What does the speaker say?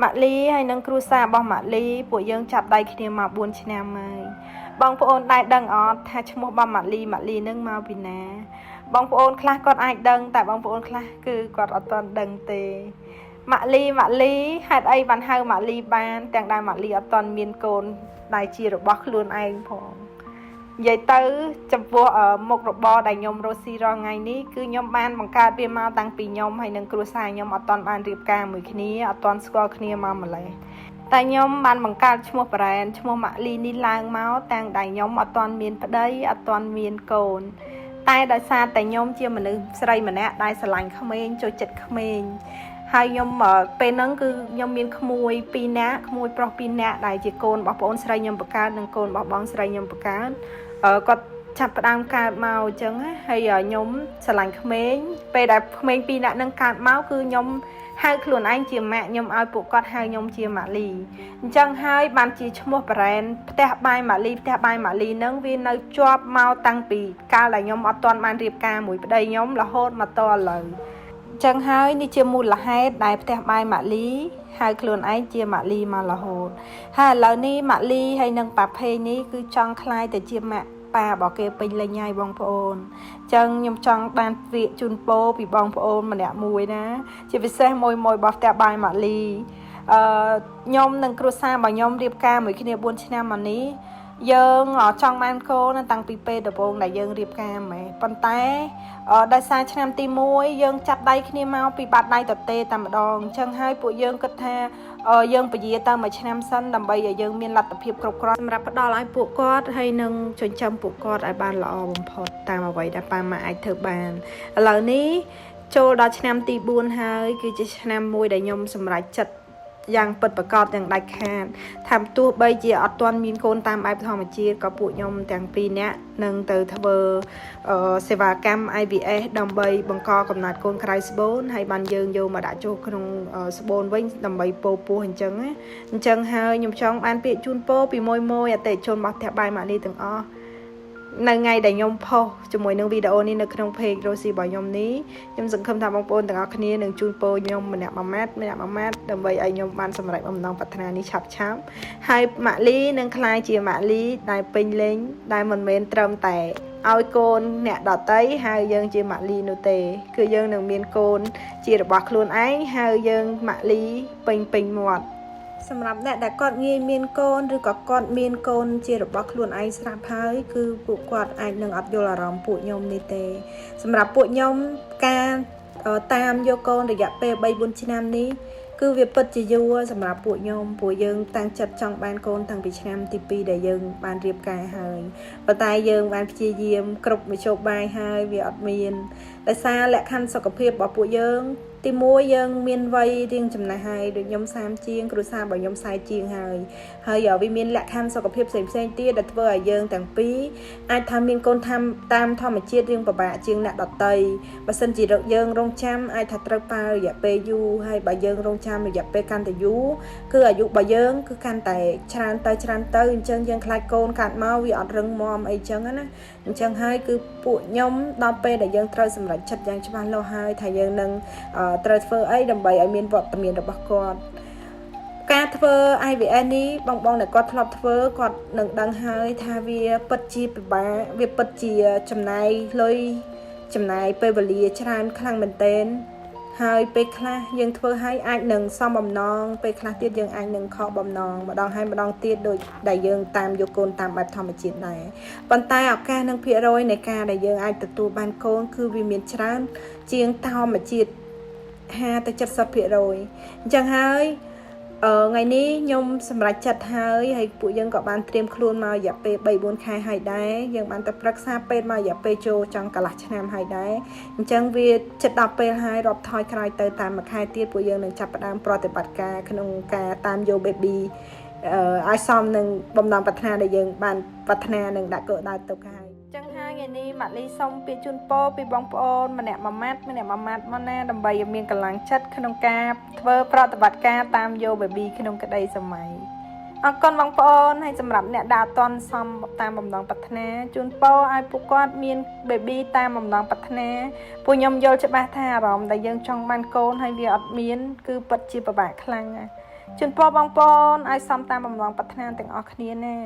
ម៉ាក់លីហើយនឹងគ្រួសាររបស់ម៉ាក់លីពួកយើងចាប់ដៃគ្នាមក4ឆ្នាំហើយបងប្អូនដែរដឹងអត់ថាឈ្មោះរបស់ម៉ាក់លីនឹងមកពីណាបងប្អូនខ្លះគាត់អាចដឹងតែបងប្អូនខ្លះគឺគាត់អត់ទាន់ដឹងទេម៉ាក់លីហេតុអីបានហៅម៉ាក់លីបានទាំងដែលម៉ាក់លីអត់ទាន់មានកូនដែលជារបស់ខ្លួនឯងផងនិយាយទៅចំពោះមុខរបរដែលខ្ញុំរស់ស៊ីរាល់ថ្ងៃនេះគឺខ្ញុំបានបង្កើតវាមកតាំងពីខ្ញុំហើយនឹងគ្រួសារខ្ញុំអត់ទាន់បានរៀបការមួយគ្នាអត់ទាន់ស្គាល់គ្នាមកម្លេះតែខ្ញុំបានបង្កើតឈ្មោះបរ៉ែនឈ្មោះម៉ាក់លីនេះឡើងមកតាំងដែលខ្ញុំអត់ទាន់មានប្តីអត់ទាន់មានកូនតែដោយសារតែខ្ញុំជាមនុស្សស្រីម្នាក់ដែលស្រឡាញ់ក្មេងចូលចិត្តក្មេងហើយខ្ញុំពេលហ្នឹងគឺខ្ញុំមានក្មួយ2នាក់ក្មួយប្រុស2នាក់ដែលជាកូនរបស់ប្អូនស្រីខ្ញុំបង្កើតនិងកូនរបស់បងស្រីខ្ញុំបង្កើតគាត់ចាប់ផ្ដើមកើតមកអញ្ចឹងហើយខ្ញុំស្រឡាញ់ក្មេងពេលដែលក្មេង2នាក់ហ្នឹងកើតមកគឺខ្ញុំហៅខ្លួនឯងជាម៉ាក់ខ្ញុំឲ្យពួកគាត់ហៅខ្ញុំជាម៉ាក់លីអញ្ចឹងហើយបានជាឈ្មោះបរ៉ែនផ្ទះបាយម៉ាក់លីហ្នឹងវានៅជាប់មកតាំងពីកាលដែលខ្ញុំអត់ទាន់បានរៀបការមួយប្តីខ្ញុំរហូតមកតឥឡូវចឹងហើយនេះជាមូលហេតុដែលផ្ទះបាយម៉ាក់លីហៅខ្លួនឯងជាម៉ាក់លីមករហូតហើយឥឡូវនេះម៉ាក់លីហើយនឹងប៉ាភេងនេះគឺចង់ខ្លាយទៅជាម៉ាក់ប៉ារបស់គេពេញលេញហើយបងប្អូនចឹងខ្ញុំចង់បានវាជូនពរពីបងប្អូនម្នាក់មួយណាជាពិសេសមួយរបស់ផ្ទះបាយម៉ាក់លីខ្ញុំនិងគ្រួសាររបស់ខ្ញុំរៀបការមួយគ្នា4ឆ្នាំមកនេះយើងចង់បានកូនតាំងពីពេលដំបូងដែលយើងរៀបការហ្មងប៉ុន្តែដោយសារឆ្នាំទី1យើងចាប់ដៃគ្នាមកពីបាត់ដៃទទេតែម្ដងអញ្ចឹងហើយពួកយើងគិតថាយើងពជាទៅមួយឆ្នាំសិនដើម្បីឲ្យយើងមានលទ្ធភាពគ្រប់គ្រាន់សម្រាប់ផ្ដល់ឲ្យពួកគាត់ហើយនឹងចិញ្ចឹមពួកគាត់ឲ្យបានល្អបំផុតតាមអ្វីដែលប៉ាម៉ាក់អាចធ្វើបានឥឡូវនេះចូលដល់ឆ្នាំទី4ហើយគឺជាឆ្នាំមួយដែលខ្ញុំសម្រេចចិត្តយ៉ាងពិតប្រាកដយ៉ាងដាច់ខាតថាទោះបីជាអត់ទាន់មានកូនតាមបែបធម្មជាតិក៏ពួកខ្ញុំទាំង2នាក់នឹងទៅធ្វើសេវាកម្ម IVF ដើម្បីបង្កកំណត់កូនក្រៅស្បូនហើយបានយើងយកមកដាក់ចូលក្នុងស្បូនវិញដើម្បីពោពោះអញ្ចឹងហើយខ្ញុំចង់បានពាក្យជូនពរពីមួយអតិថិជនរបស់ផ្ទះបាយម៉ាក់លីទាំងអស់នៅថ្ងៃដែលខ្ញុំផុសជាមួយនឹងវីដេអូនេះនៅក្នុង page Rosie របស់ខ្ញុំនេះខ្ញុំសង្ឃឹមថាបងប្អូនទាំងអស់គ្នានឹងជូនពរខ្ញុំម្នាក់មួយម៉ាត់ដើម្បីឲ្យខ្ញុំបានសម្រេចបំណងប្រាថ្នានេះឆាប់ហើយម៉ាក់លីនឹងក្លាយជាម៉ាក់លីដែលពេញលេញដែលមិនមែនត្រឹមតែឲ្យកូនអ្នកដតីហើយយើងជាម៉ាក់លីនោះទេគឺយើងនឹងមានកូនជារបស់ខ្លួនឯងហើយយើងម៉ាក់លីពេញមាត់សម្រាប់អ្នកដែលគាត់ងាយមានកូនឬក៏គាត់មានកូនជារបស់ខ្លួនឯងស្រាប់ហើយគឺពួកគាត់អាចនឹងអត់យល់អារម្មណ៍ពួកខ្ញុំនេះទេសម្រាប់ពួកខ្ញុំការតាមយកកូនរយៈពេល 3-4 ឆ្នាំនេះគឺវាពិតជាយូរសម្រាប់ពួកខ្ញុំពួកយើងតាំងចិត្តចង់បានកូនតាំងពីឆ្នាំទី2ដែលយើងបានរៀបការហើយប៉ុន្តែយើងបានព្យាយាមគ្រប់មធ្យោបាយហើយវាអត់មានដោយសារលក្ខខណ្ឌសុខភាពរបស់ពួកយើងទី1យើងមានវ័យរៀងចំណាស់ហើយដូចខ្ញុំ30ជាងគ្រួសាររបស់ខ្ញុំ40ជាងហើយវាមានលក្ខខណ្ឌសុខភាពផ្សេងទៀតដែលធ្វើឲ្យយើងទាំងពីរអាចថាមានកូនតាមធម្មជាតិរៀងពិបាកជាងអ្នកដទៃបើសិនជាយើងរងចាំអាចថាត្រូវប្រើរយៈពេលយូរហើយបើយើងរងចាំរយៈពេលកាន់តែយូរគឺអាយុរបស់យើងគឺកាន់តែច្រើនទៅអញ្ចឹងយើងខ្លាចកូនកាត់មកវាអត់រឹងមាំអីចឹងណាអញ្ចឹងហើយគឺពួកខ្ញុំដល់ពេលដែលយើងត្រូវសម្រេចចិត្តយ៉ាងច្បាស់លាស់ហើយថាយើងនឹងត្រូវធ្វើអីដើម្បីឲ្យមានវត្តមានរបស់គាត់ការធ្វើ IVF នេះបងដែលគាត់ធ្លាប់ធ្វើគាត់នឹងដឹងហើយថាវាពិតជាពិបាកវាពិតជាចំណាយលុយចំណាយពេលវេលាច្រើនខ្លាំងមែនទែនហើយពេលខ្លះយើងធ្វើឲ្យអាចនឹងសំបំណងពេលខ្លះទៀតយើងអាចនឹងខកបំណងម្ដងហើយម្ដងទៀតដោយដែលយើងតាមយកកូនតាមបែបធម្មជាតិដែរប៉ុន្តែឱកាសនិងភាគរយនៃការដែលយើងអាចទទួលបានកូនគឺវាមានច្រើនជាងធម្មជាតិ50 ទៅ 70% អញ្ចឹងហើយថ្ងៃនេះខ្ញុំសម្រេចចិត្តហើយពួកយើងក៏បានត្រៀមខ្លួនមករយៈពេល 3-4 ខែហើយដែរយើងបានទៅប្រឹក្សាពេទ្យមករយៈពេលចូលចង់កន្លះឆ្នាំហើយដែរអញ្ចឹងវាជិតដល់ពេលហើយរាប់ថយក្រោយទៅតាមមួយខែទៀតពួកយើងនឹងចាប់ផ្ដើមប្រតិបត្តិការក្នុងការតាមយក baby ឲ្យសមនឹងបំណងប្រាថ្នាដែលយើងបានប្រាថ្នានឹងដាក់កូនដើរទុកហើយចឹងហើយថ្ងៃនេះម៉ាក់លីសូមពាក្យជូនពរពីបងប្អូនម្នាក់មួយម៉ាត់មកណាដើម្បីឲ្យមានកម្លាំងចិត្តក្នុងការធ្វើប្រតិបត្តិការតាមយក baby ក្នុងក្តីសម័យអរគុណបងប្អូនហើយសម្រាប់អ្នកដែលអត់ទាន់សមតាមបំណងប្រាថ្នាជូនពរឲ្យពួកគាត់មាន baby តាមបំណងប្រាថ្នាពួកខ្ញុំយល់ច្បាស់ថាអារម្មណ៍ដែលយើងចង់បានកូនហើយវាអត់មានគឺពិតជាពិបាកខ្លាំងណាស់ ជូនពរបងប្អូនឲ្យសំតាមបំណងប្រាថ្នាទាំងអស់គ្នាណា